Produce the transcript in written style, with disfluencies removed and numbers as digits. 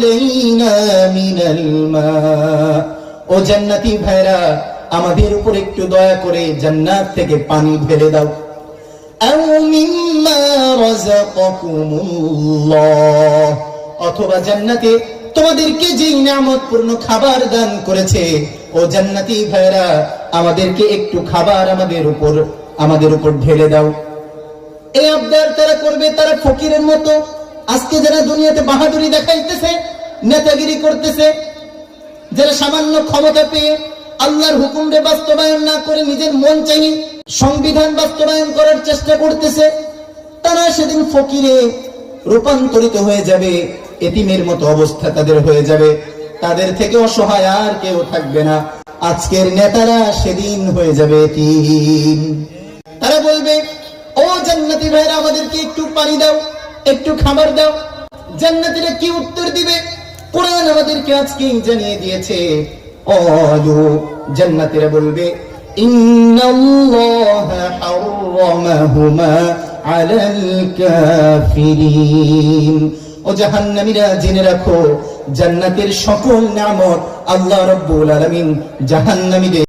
আলাইনা মিনাল মা, ও জান্নাতি ভাইরা আমাদের উপর একটু দয়া করে জান্নাত থেকে পানি ঢেলে দাও। আও মিম্মা রাযাকাকুমুল্লাহ, অথবা জান্নাতে তোমাদেরকে যেই নিয়ামতপূর্ণ খাবার দান করেছে, ও জান্নাতি ভাইরা আমাদেরকে একটু খাবার আমাদের উপর ঢেলে দাও। এই আবদার তারা করবে, তারা ফকিরের মতো। আজকে যারা দুনিয়াতে বাহাদুরি দেখাইতেছে, নেতাগিরি করতেছে, যারা সামান্য ক্ষমতা পেয়ে আল্লাহর হুকুমকে বাস্তবায়ন না করে নিজের মন চাই সংবিধান বাস্তবায়ন করার চেষ্টা করতেছে, তারা সেদিন ফকিরে রূপান্তরিত হয়ে যাবে, এতিমের মতো অবস্থা তাদের হয়ে যাবে, তাদের থেকে অসহায় আর কেউ থাকবে না। আজকের নেতারা সেদিন হয়ে যাবে এতিম। তারা বলবে, ও জান্নাতি ভাইরা আমাদেরকে একটু পানি দাও, একটু খাবার দাও। জান্নাতীরা কি উত্তর দিবে? কোরআন আমাদেরকে আজকেই জানিয়ে দিয়েছে। ক্বালু, জান্নাতীরা বলবে, ইন্নাল্লাহা হাররামাহুমা আলাল কাফিরিন। ও জাহান্নামীরা জেনে রাখো, জান্নাতের সকল নিয়ামত আল্লাহ রাব্বুল আলামিন জাহান্নামীদের